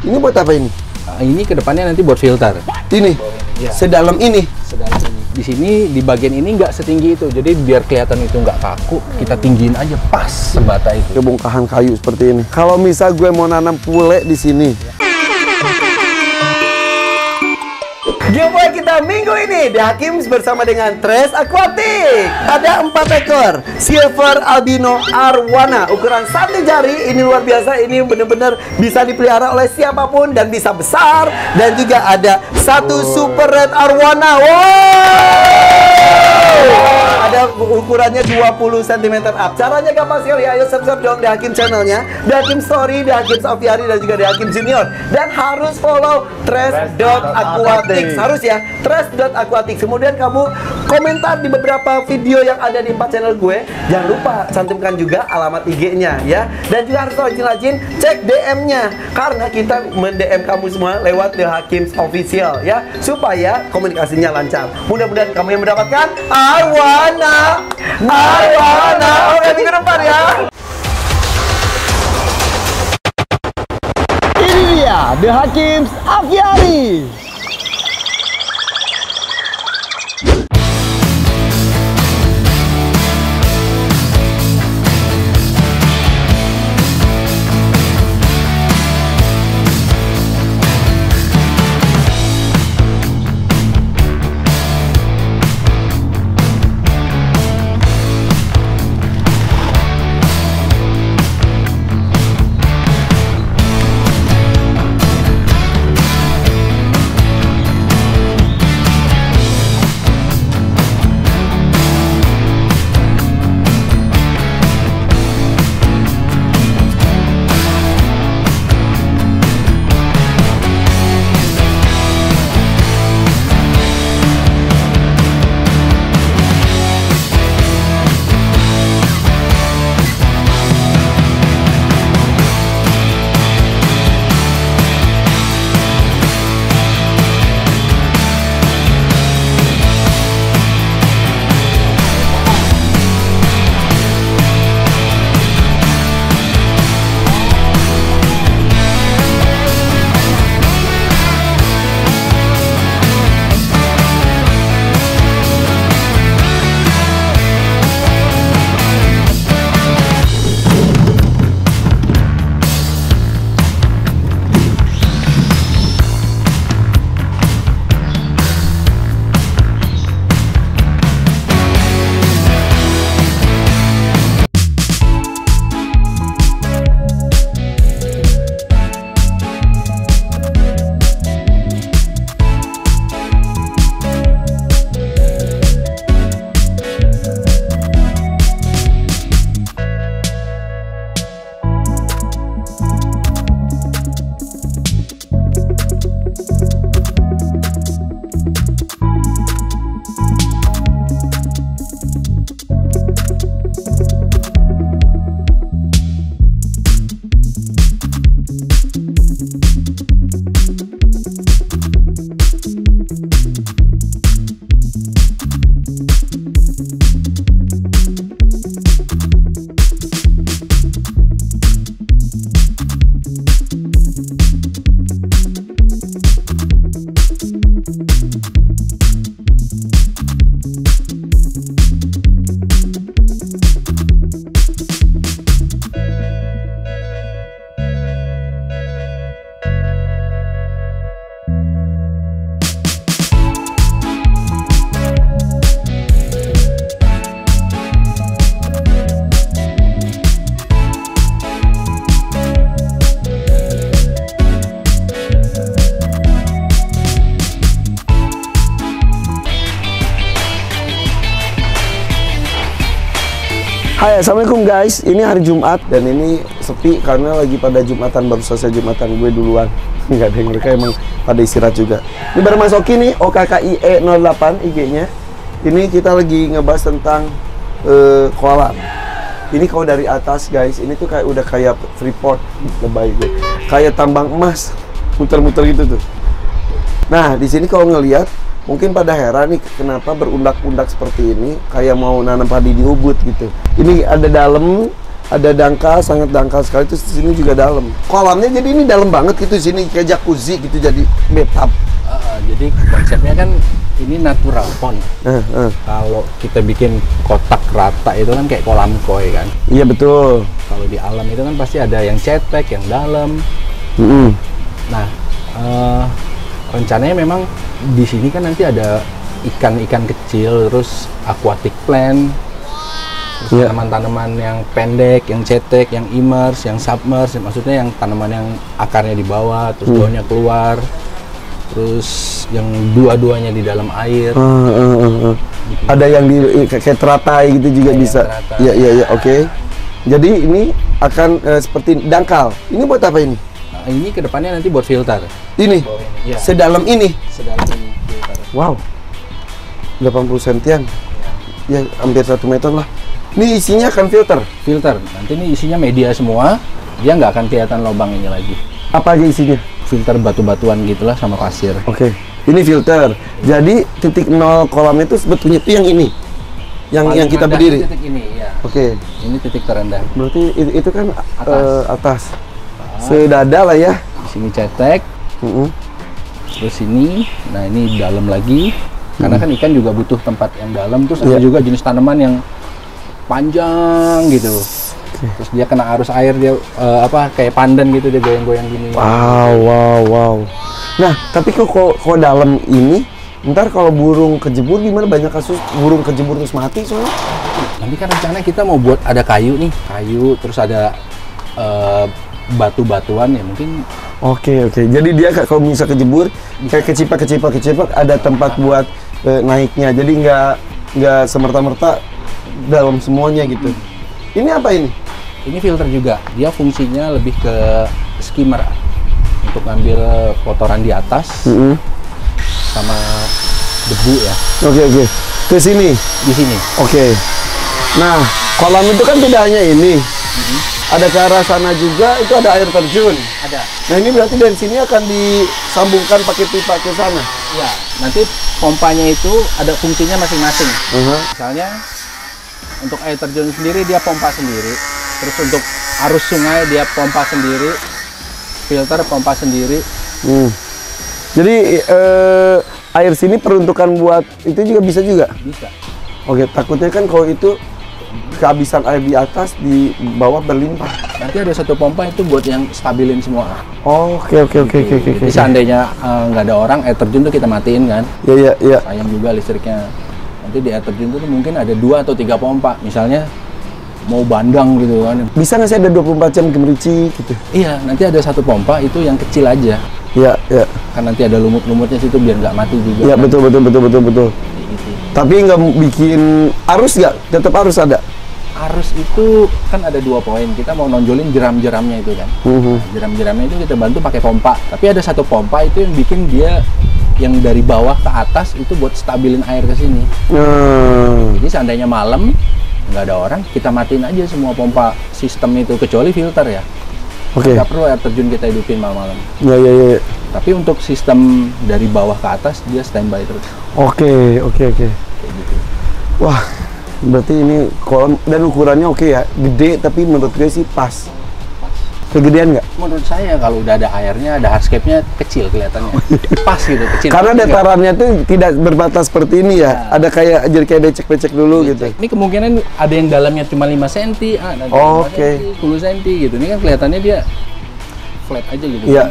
Ini buat apa ini? Ini kedepannya nanti buat filter. Ini? Ya. Sedalam ini? Sedalam ini. Di sini, di bagian ini nggak setinggi itu. Jadi biar kelihatan itu nggak kaku, kita tinggiin aja pas sebata itu. Bongkahan kayu seperti ini. Kalau misal gue mau nanam pule di sini. Giveaway kita minggu ini di Hakims bersama dengan Tres Aquatic. Ada 4 ekor silver albino arwana ukuran 1 jari. Ini luar biasa, ini benar-benar bisa dipelihara oleh siapapun dan bisa besar. Dan juga ada 1 super red arwana. Ada ukurannya 20 cm up. Caranya gampang sekali. Ayo subscribe dong di Hakim channelnya, di Hakim Story, di Hakim Aviari, dan juga di Hakim Junior. Dan harus follow Tres.Aquatic. Harus ya, Tres.Aquatic. Kemudian kamu komentar di beberapa video yang ada di 4 channel gue. Jangan lupa cantumkan juga alamat IG-nya ya. Dan juga harus rajin-rajin cek DM-nya, karena kita men-DM kamu semua lewat The Hakims Official ya, supaya komunikasinya lancar. Mudah-mudahan kamu yang mendapatkan arwana. Oke, minggu depan ya. Ini dia The Hakims Aviari. Hai, assalamualaikum guys. Ini hari Jumat dan ini sepi karena lagi pada Jumatan, baru selesai Jumatan gue duluan. Nggak ada yang, mereka emang pada istirahat juga. Ini bareng Mas Oki nih, OKKIE08 IG-nya. Ini kita lagi ngebahas tentang koala. Ini kalau dari atas guys, ini tuh kayak udah kayak Freeport, lebay gue. Kayak tambang emas, muter-muter gitu tuh. Nah, di sini kalau ngelihat mungkin pada heran nih kenapa berundak-undak seperti ini, kayak mau nanam padi di Ubud gitu. Ini ada dalam, Ada dangkal, sangat dangkal sekali. Terus di sini juga dalam. Kolamnya jadi ini dalam banget gitu, sini kayak jacuzzi gitu, jadi bathtub. Jadi konsepnya kan ini natural pond. Kalau kita bikin kotak rata itu kan kayak kolam koi kan. Iya betul. Kalau di alam itu kan pasti ada yang cetek, yang dalam. Nah, rencananya memang di sini kan nanti ada ikan-ikan kecil, terus aquatic plant, terus tanaman-tanaman yang pendek, yang cetek, yang immerse, yang submerge, maksudnya yang tanaman yang akarnya di bawah, terus daunnya keluar, terus yang dua-duanya di dalam air. Gitu. Ada yang di kayak teratai gitu juga bisa. Iya, oke. Jadi ini akan seperti dangkal. Ini buat apa ini? Nah, ini kedepannya nanti buat filter. Ini? Ya. Sedalam ini? Sedalam ini filter. Wow. 80 sentian. Ya, hampir 1 meter lah. Ini isinya akan filter? Filter. Nanti ini isinya media semua. Dia nggak akan kelihatan lubang ini lagi. Apa aja isinya? Filter batu-batuan gitulah sama pasir. Oke. Ini filter. Jadi titik nol kolam itu sebetulnya itu yang ini. Yang kita berdiri. Titik ini, ya. Oke. Ini titik terendah. Berarti itu kan atas. Ah. Sedada lah ya. Di sini cetek. Terus ini, nah ini dalam lagi. Karena kan ikan juga butuh tempat yang dalam. Terus ada juga jenis tanaman yang panjang gitu. Terus dia kena arus air, dia kayak pandan gitu, dia goyang-goyang gini. Wow. Nah, tapi kok dalam ini, ntar kalau burung kejebur gimana? Banyak kasus burung kejebur terus mati soalnya. Nanti kan rencananya kita mau buat ada kayu nih, terus ada batu-batuan ya mungkin. Oke. Jadi dia kalau bisa kejebur, kayak kecipak ada tempat buat naiknya. Jadi nggak semerta-merta dalam semuanya gitu. Ini apa ini? Ini filter juga. Dia fungsinya lebih ke skimmer untuk ngambil kotoran di atas sama debu ya. Oke. Ke sini. Di sini. Oke. Nah, kolam itu kan tidak hanya ini. Ada ke arah sana juga, itu ada air terjun. Ada. Nah, ini berarti dari sini akan disambungkan pakai pipa ke sana. Iya. Nanti pompanya itu ada fungsinya masing-masing. Misalnya untuk air terjun sendiri dia pompa sendiri. Terus untuk arus sungai dia pompa sendiri. Filter pompa sendiri. Jadi air sini peruntukan buat itu juga bisa juga? Bisa. Oke, takutnya kan kalau itu kehabisan air di atas, di bawah berlimpah. Nanti ada satu pompa itu buat yang stabilin semua. Oke. Jadi seandainya nggak ada orang, air terjun tuh kita matiin kan. Iya. Sayang juga listriknya. Nanti di air terjun tuh mungkin ada 2 atau 3 pompa. Misalnya mau bandang gitu kan. Bisa nggak sih ada 24 jam gemericik gitu? Iya, nanti ada satu pompa itu yang kecil aja. Iya. Kan nanti ada lumut-lumutnya situ biar nggak mati juga. Iya, kan? betul. Gitu. Tapi nggak bikin arus nggak? Tetap arus ada? Arus itu kan ada 2 poin. Kita mau nonjolin jeram-jeramnya itu kan. Nah, jeram-jeramnya itu kita bantu pakai pompa. Tapi ada satu pompa itu yang bikin dia yang dari bawah ke atas itu buat stabilin air ke sini. Jadi seandainya malam nggak ada orang, kita matiin aja semua pompa sistem itu kecuali filter ya. Oke. Nggak perlu air terjun kita hidupin malam-malam. Iya. Tapi untuk sistem dari bawah ke atas dia standby terus. Oke. Kayak gitu. Wah, berarti ini kolam dan ukurannya oke ya, gede tapi menurut gue sih pas. Kegedean nggak? Menurut saya kalau udah ada airnya, ada hardscape-nya kecil kelihatannya. Pas gitu, kecil. Karena datarannya tuh tidak berbatas seperti ini ya. Ada kayak jadi kayak becek-becek dulu gitu. Ini kemungkinan ada yang dalamnya cuma 5 cm, ada yang 5 cm, 10 cm gitu. Ini kan kelihatannya dia flat aja gitu. Iya.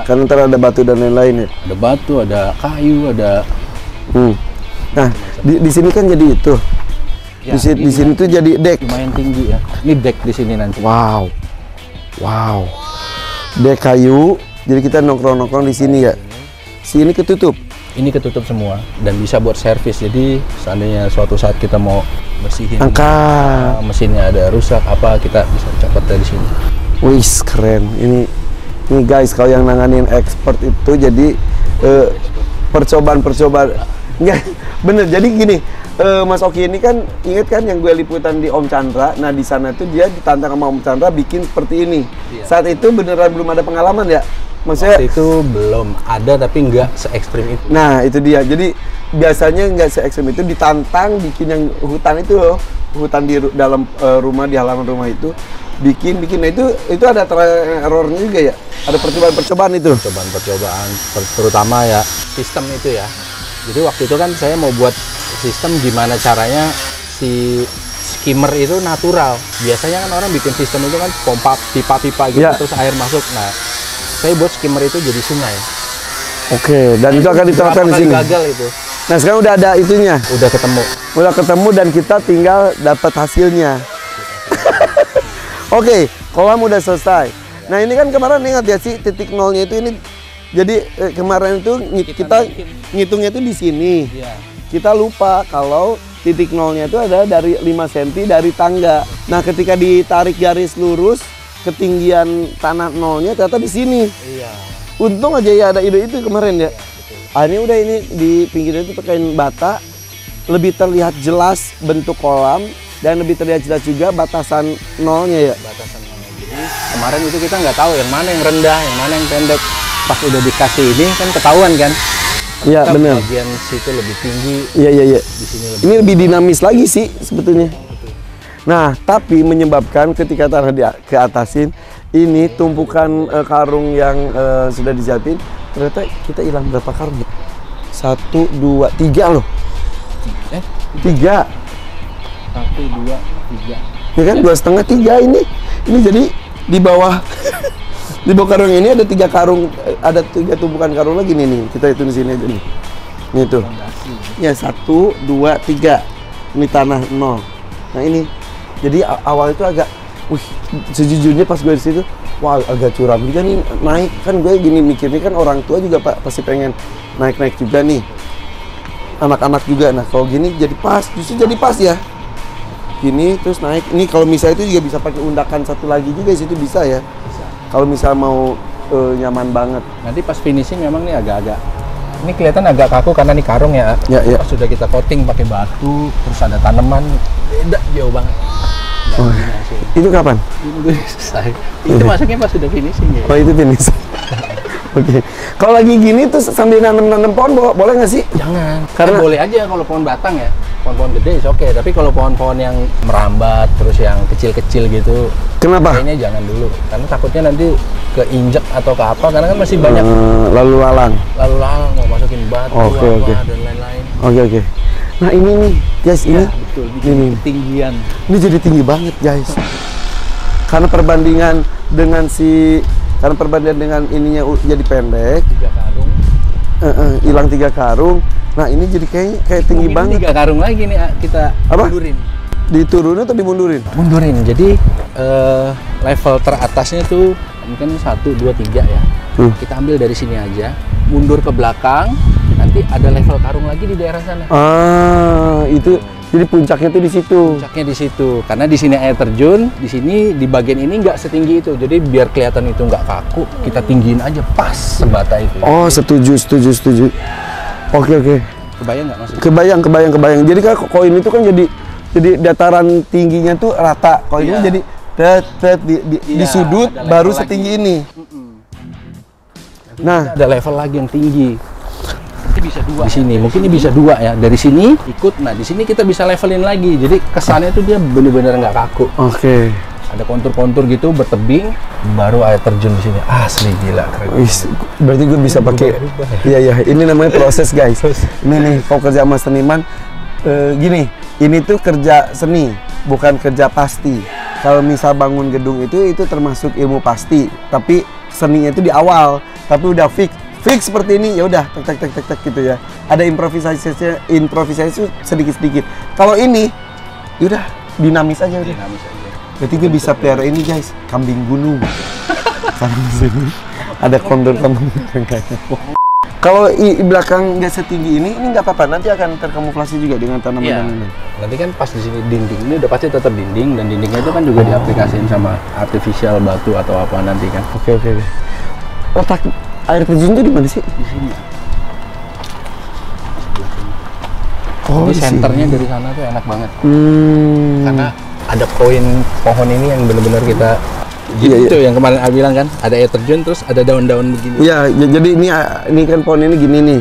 Karena ntar ada batu dan lain-lain ya. Ada batu, ada kayu, ada. Nah, di sini kan jadi itu. Ya, di sini tuh jadi deck. Lumayan tinggi ya. Ini deck di sini nanti. Wow. Deck kayu. Jadi kita nongkrong-nongkrong di sini ya. Sini ketutup. Ini ketutup semua dan bisa buat servis. Jadi seandainya suatu saat kita mau bersihin angkat mesinnya ada rusak apa, kita bisa copot dari sini. Wih, keren. Ini guys, kalau yang nanganin expert itu jadi percobaan. Enggak, bener. Jadi gini, Mas Oki ini kan inget kan yang gue liputan di Om Chandra. Nah di sana tuh dia ditantang sama Om Chandra bikin seperti ini. Iya. Saat itu beneran belum ada pengalaman ya? Maksudnya waktu itu belum ada, tapi nggak se-ekstrim itu. Nah itu dia. Jadi biasanya nggak se-ekstrim itu, ditantang bikin yang hutan itu loh. hutan di dalam rumah, di halaman rumah itu bikin. Nah itu ada errornya juga ya, ada percobaan itu. Percobaan terutama ya sistem itu ya. Jadi waktu itu kan saya mau buat sistem gimana caranya si skimmer itu natural. Biasanya kan orang bikin sistem itu kan pompa pipa-pipa gitu, terus air masuk. Nah, saya buat skimmer itu jadi sungai. Oke, dan itu akan diterapkan di sini. Gagal itu. Nah, sekarang udah ada itunya. Udah ketemu Dan kita tinggal dapat hasilnya. Oke, kolam udah selesai. Nah, ini kan kemarin ingat ya sih titik nolnya itu ini. Jadi kemarin itu kita ngitungnya itu di sini. Iya. Kita lupa kalau titik nolnya itu ada dari 5 cm dari tangga. Nah, ketika ditarik garis lurus, ketinggian tanah nolnya ternyata di sini. Iya. Untung aja ya ada ide itu kemarin ya. Ini udah ini di pinggirnya itu pakaiin bata, lebih terlihat jelas bentuk kolam dan lebih terlihat jelas juga batasan nolnya ya. Batasan nolnya. Jadi kemarin itu kita nggak tahu yang mana yang rendah, yang mana yang pendek. Pas udah dikasih ini kan ketahuan kan. Iya benar. Bagian situ lebih tinggi. Iya. Di sini lebih. Ini lebih dinamis lagi sih sebetulnya. Nah, tapi menyebabkan ketika tanah ke atasin, ini tumpukan karung yang sudah disiapin, ternyata kita hilang berapa karung ya? 1, 2, 3 loh. 3. 1, 2, 3. Ya kan 2,5, 3 ini. Ini jadi di bawah di bawah karung ini ada 3 karung, ada 3 tumpukan karung lagi nih. Kita hitung di sini aja nih. Ini tuh. Ya 1, 2, 3. Ini tanah 0. Nah ini. Jadi awal itu agak, sejujurnya pas gue di situ, wah agak curam. Jadi kan naik, kan gue gini mikirnya kan orang tua juga pasti pengen naik juga nih. Anak-anak juga. Nah kalau gini jadi pas, justru jadi pas ya. Gini terus naik. Ini kalau misalnya itu juga bisa pakai undakan satu lagi juga di situ bisa ya. Bisa. Kalau misal mau nyaman banget. Nanti pas finishing memang nih agak-agak. Ini kelihatan agak kaku karena nih karung ya. Ya. Pas sudah kita coating pakai batu, terus ada tanaman, beda jauh banget. Itu kapan? Ini selesai. Itu masaknya pas sudah finishing ya. Oh itu finish. Oke. Kalau lagi gini tuh sambil nanam pohon boleh nggak sih? Jangan. Karena boleh aja kalau pohon batang ya. Pohon-pohon gede oke. Tapi kalau pohon-pohon yang merambat terus yang kecil-kecil gitu, kenapa? Kayaknya jangan dulu. Karena takutnya nanti keinjek atau ke apa. Karena kan masih banyak lalu lalang mau masukin batu dan lain-lain. Oke. Nah ini nih guys, ini betul, ini ketinggian. Ini jadi tinggi banget guys. Karena perbandingan dengan ininya jadi pendek. 3 karung. Hilang 3 karung. Nah ini jadi kayak tinggi banget. 3 karung lagi nih kita mundurin. Diturunin atau dimundurin? Mundurin. Jadi level teratasnya tuh mungkin 1, 2, 3 ya. Kita ambil dari sini aja, mundur ke belakang. Nanti ada level karung lagi di daerah sana. Itu jadi puncaknya tuh di situ. Puncaknya di situ, karena di sini air terjun, di sini di bagian ini nggak setinggi itu. Jadi biar kelihatan itu nggak kaku, kita tinggiin aja pas sebata itu. Oh, setuju. Oke. Kebayang nggak maksudnya? Kebayang. Jadi kan koin itu kan jadi dataran tingginya tuh rata. Koin ini jadi di sudut baru setinggi ini. Nah, ada level lagi yang tinggi. Bisa 2 di sini, mungkin ini bisa 2 ya. Dari sini ikut, nah di sini kita bisa levelin lagi. Jadi kesannya tuh dia bener-bener nggak kaku. Oke. Ada kontur-kontur gitu bertebing, baru air terjun di sini. Asli gila, keren. Berarti gue bisa pakai. Iya. Ini namanya proses guys. Ini nih, kalau kerja sama seniman, gini. Ini tuh kerja seni, bukan kerja pasti. Kalau misal bangun gedung itu termasuk ilmu pasti. Tapi seninya itu di awal. Tapi udah fix seperti ini, ya udah tek gitu ya. Ada improvisasi sedikit. Kalau ini, yaudah dinamis aja. Berarti gue bisa pelihara ini guys, kambing gunung. Sana di sini ada kontur kambing. Kalau belakang nggak setinggi ini nggak apa-apa. Nanti akan terkamuflase juga dengan tanaman ini. Nanti kan pas di sini dinding ini udah pasti tetap dinding, dan dindingnya itu kan juga diaplikasiin sama artificial batu atau apa nanti kan. Oke. Letak air terjun itu di mana sih? Di sini. Oh, jadi senternya dari sana tuh enak banget. Karena ada pohon ini yang benar-benar kita itu yang kemarin Abi bilang kan, ada air terjun terus ada daun-daun begini. Iya, jadi ini kan pohon ini gini nih.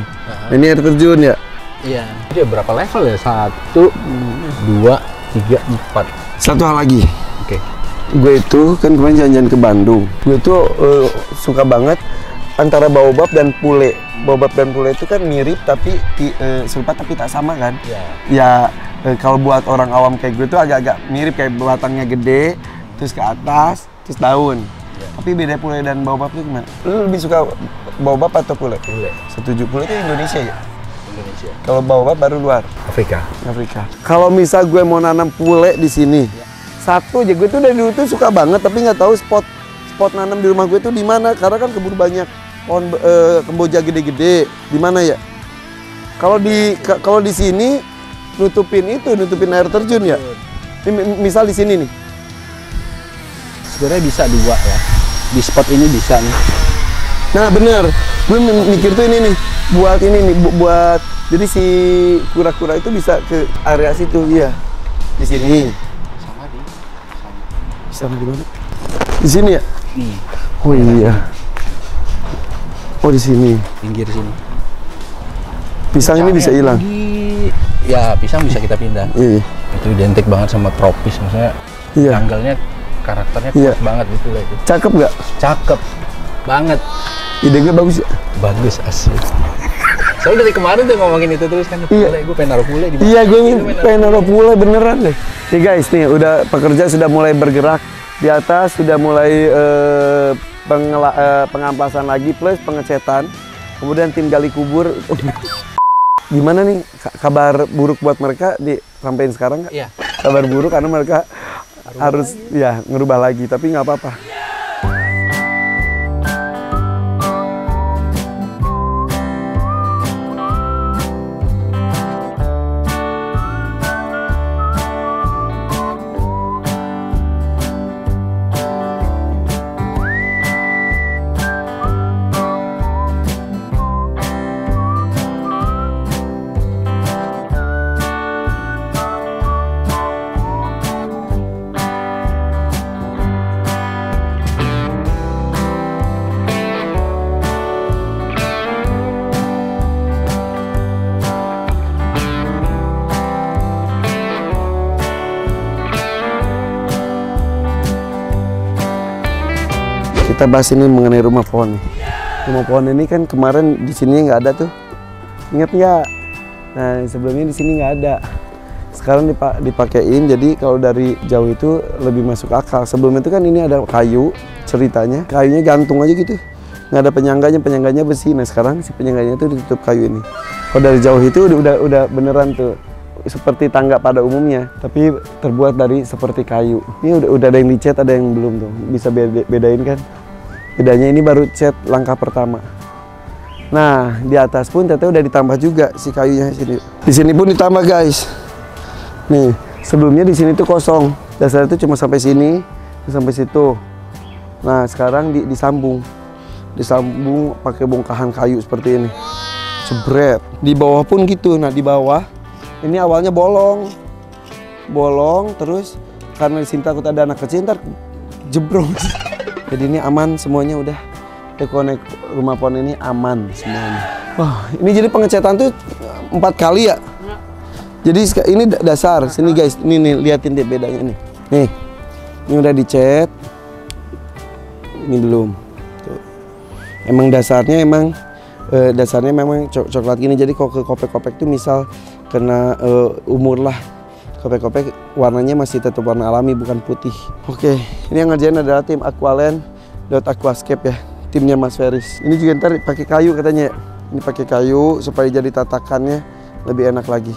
Ini air terjun ya. Iya. Jadi berapa level ya? 1, 2, 3, 4. Satu hal lagi. Oke. Gue itu kan kemarin jalan-jalan ke Bandung. Gue tuh suka banget antara baobab dan pule. Baobab dan pule itu kan mirip tapi serupa tapi tak sama kan? Iya. Ya kalau buat orang awam kayak gue tuh agak-agak mirip, kayak batangnya gede, terus ke atas, terus daun. Ya. Tapi beda pule dan baobab itu gimana? Lu lebih suka baobab atau pule? Pule. Setuju, pule itu Indonesia ya? Indonesia. Kalau baobab baru luar Afrika. Afrika. Kalau misal gue mau nanam pule di sini, satu aja, gue tuh dari dulu tuh suka banget tapi nggak tahu spot nanam di rumah gue tuh di mana, karena kan keburu banyak pohon kemboja gede-gede. Di mana ya? Kalau di sini nutupin air terjun ya. Ini, misal di sini nih. Sebenarnya bisa 2 ya. Di spot ini bisa nih. Nah bener, gue mikir tuh ini nih, buat jadi si kura-kura itu bisa ke area situ, iya. Di sini. Sama di mana? Di sini ya? Nih. Oh iya. Oh di sini. Pinggir sini. Pisang ini bisa hilang. Ya, pisang bisa kita pindah. Iya. Itu identik banget sama tropis, maksudnya. Iya. Tanggalnya karakternya Iya. kuat banget gitu lah itu. Cakep nggak? Cakep banget. Ide gue bagus ya? Bagus asli. Soalnya dari kemarin tuh ngomongin itu terus kan. Iya. Gue pengen naruh pule di mana. Iya, gue pengen naruh pule beneran deh. Nih guys, nih udah pekerja sudah mulai bergerak di atas, sudah mulai pengamplasan lagi plus pengecetan. Kemudian tim gali kubur. Gimana nih kabar buruk buat mereka sampai sekarang nggak? Iya. Kabar buruk karena mereka harus ya ngerubah lagi, tapi nggak apa-apa. Kita bahas ini mengenai rumah pohon nih. Rumah pohon ini kan kemarin di sini nggak ada tuh, ingat nggak? Nah sebelumnya di sini nggak ada. Sekarang dipakein, jadi kalau dari jauh itu lebih masuk akal. Sebelumnya itu kan ini ada kayu, ceritanya kayunya gantung aja gitu, nggak ada penyangganya besi. Nah sekarang si penyangganya itu ditutup kayu ini. Kalau dari jauh itu udah beneran tuh seperti tangga pada umumnya, tapi terbuat dari seperti kayu. Ini udah ada yang dicat, ada yang belum tuh. Bisa bedain kan? Bedanya ini baru cat langkah pertama. Nah, di atas pun ternyata udah ditambah juga si kayunya sini. Di sini pun ditambah, guys. Nih, sebelumnya di sini tuh kosong. Dasarnya itu cuma sampai sini, sampai situ. Nah, sekarang disambung. Disambung pakai bongkahan kayu seperti ini. Jebret. Di bawah pun gitu. Nah, di bawah ini awalnya bolong. Bolong terus karena di sini takut ada anak kecil ntar jebrong. Jadi ini aman semuanya, udah konek rumah pohon ini aman semuanya. Wah, ini jadi pengecatan tuh 4 kali ya. Jadi ini dasar sini guys, ini nih liatin deh bedanya nih. Nih, ini udah dicat, ini belum. Tuh. Emang dasarnya memang coklat gini. Jadi kalau ke kopek-kopek tuh misal kena umur lah. Kopek-kopek warnanya masih tetap warna alami, bukan putih. Oke, ini yang ngerjain adalah tim Aqualand.aquascape ya, timnya Mas Feris. Ini juga ntar pakai kayu katanya. Ini pakai kayu supaya jadi tatakannya lebih enak lagi.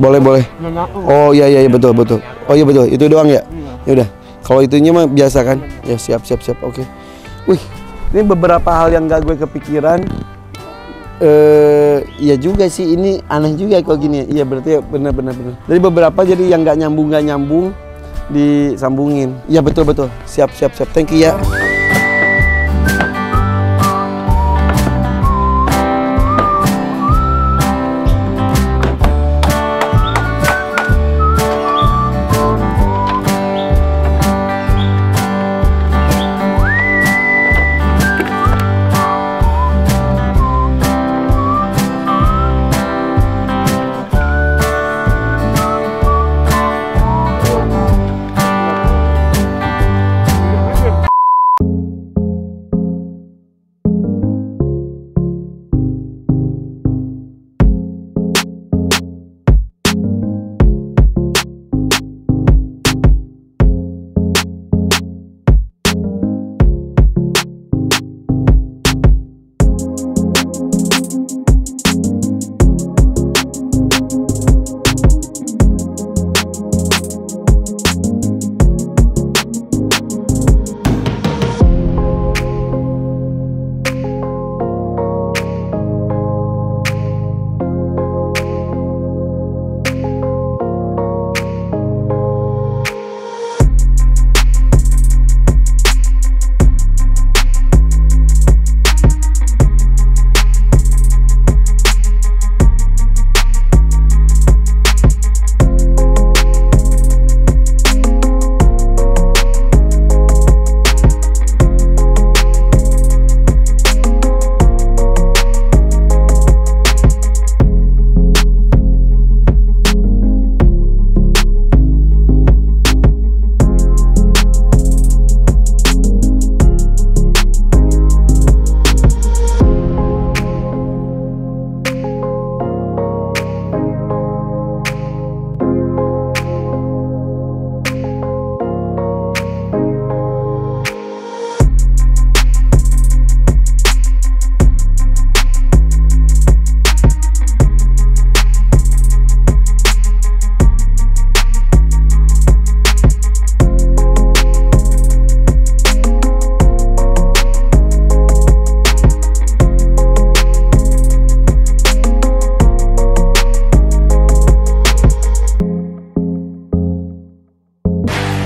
Boleh. Oh iya betul. Oh iya betul, itu doang ya. Ya udah. Kalau itunya mah biasa kan? Ya siap. Oke. Wih, ini beberapa hal yang gak gue kepikiran. Ya juga sih, ini aneh juga kalau gini. Iya berarti ya benar. Jadi beberapa jadi yang gak nyambung disambungin. Iya betul. Siap. Thank you ya.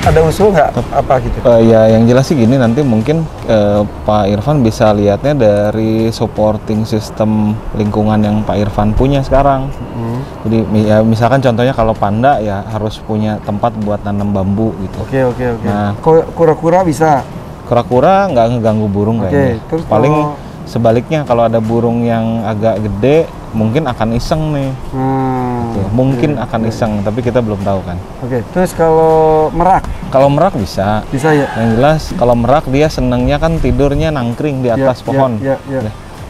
ada usul nggak apa gitu? Ya yang jelas sih gini, nanti mungkin Pak Irfan bisa lihatnya dari supporting system lingkungan yang Pak Irfan punya sekarang. Jadi ya misalkan contohnya kalau panda ya harus punya tempat buat nanam bambu gitu. Oke. Nah, Kura-kura bisa. kura-kura nggak ngeganggu burung kayaknya. Terus Paling sebaliknya kalau ada burung yang agak gede mungkin akan iseng nih. Gitu. Mungkin akan iseng, tapi kita belum tahu kan. Oke. Terus kalau merak? Kalau merak bisa. Bisa ya? Yang jelas kalau merak dia senengnya kan tidurnya nangkring di atas pohon. Ya.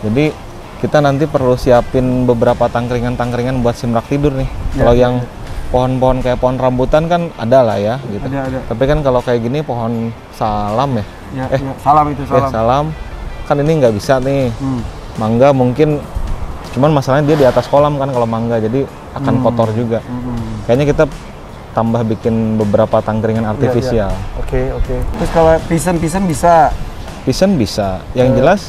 Jadi kita nanti perlu siapin beberapa tangkringan-tangkringan buat si merak tidur nih. Kalau yang pohon-pohon kayak pohon rambutan kan ada lah ya gitu. Ada. Tapi kan kalau kayak gini pohon salam ya. Salam itu salam. Salam kan ini nggak bisa nih. Mangga mungkin, cuman masalahnya dia di atas kolam kan kalau mangga, jadi akan kotor juga. Kayaknya kita tambah bikin beberapa tangkringan artifisial. Oke. Terus kalau pisen bisa? Pisen bisa. Yang jelas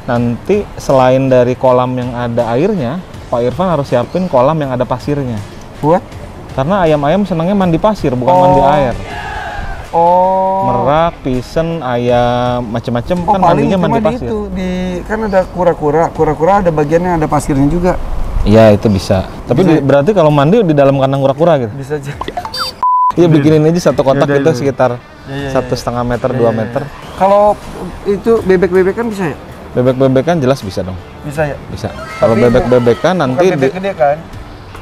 nanti selain dari kolam yang ada airnya, Pak Irfan harus siapin kolam yang ada pasirnya. Buat? Karena ayam-ayam senangnya mandi pasir, bukan mandi air. Merak, pisen, ayam, macem-macem kan mandinya mandi pasir. Itu kan ada kura-kura ada bagian yang ada pasirnya juga. Iya, itu bisa. Tapi berarti kalau mandi di dalam kandang kura-kura gitu. Bisa aja. Iya, bikinin aja satu kotak itu sekitar 1,5 meter, 2 meter. Kalau itu bebek-bebekan bisa ya? Bebek-bebekan jelas bisa dong. Bisa ya? Bisa. Kalau bebek-bebekan nanti bebek gede kan?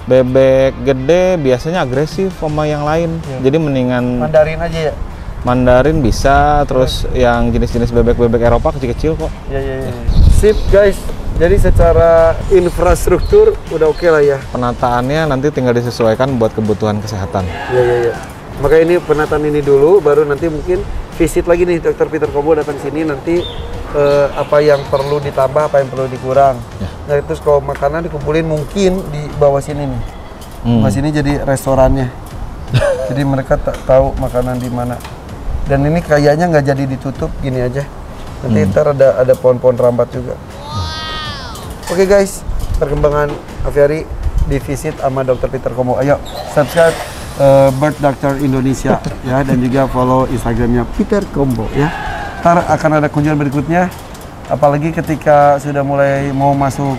Bebek gede biasanya agresif sama yang lain. Jadi mendingan Mandarin aja ya? Mandarin bisa, terus yang jenis-jenis bebek-bebek Eropa kecil-kecil kok. Iya. Sip guys. Jadi secara infrastruktur udah oke lah ya. Penataannya nanti tinggal disesuaikan buat kebutuhan kesehatan. Iya. Maka ini penataan ini dulu, baru nanti mungkin visit lagi nih Dr. Peter Kombo datang sini nanti apa yang perlu ditambah, apa yang perlu dikurang. Nah terus kalau makanan dikumpulin mungkin di bawah sini nih. Bawah sini jadi restorannya. Jadi mereka tahu makanan di mana. Dan ini kayaknya nggak jadi ditutup, gini aja. Nanti ntar ada pohon-pohon rambat juga. Oke guys, perkembangan aviari di visit sama Dr. Peter Kombo. Ayo subscribe Bird Doctor Indonesia ya, dan juga follow Instagramnya Peter Kombo ya. Ntar akan ada kunjungan berikutnya, apalagi ketika sudah mulai mau masuk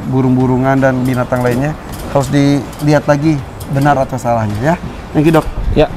burung-burungan dan binatang lainnya, harus dilihat lagi benar atau salahnya ya. Thank you dok. Ya.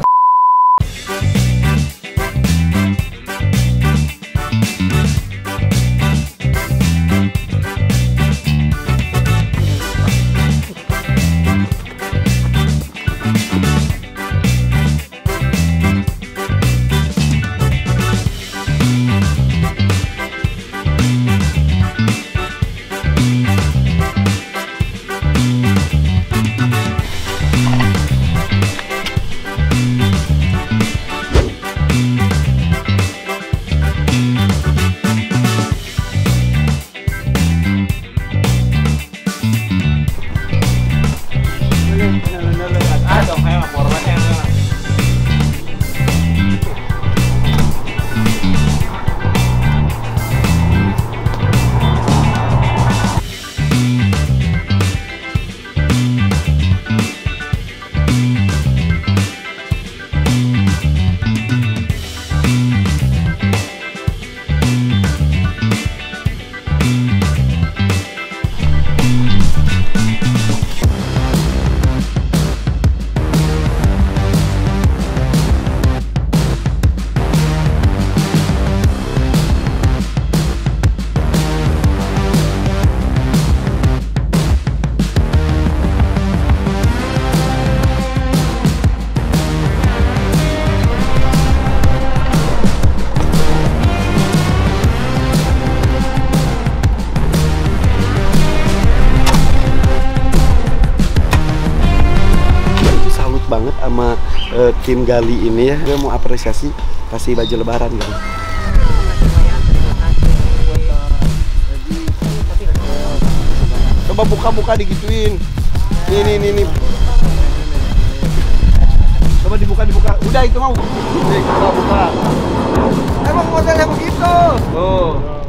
Banget sama tim Gali ini ya, gue mau apresiasi, kasih baju lebaran gitu. Coba buka-buka digituin. Nih. Coba dibuka. Udah itu mau. Nih, buka. Emang modelnya begitu. Tuh.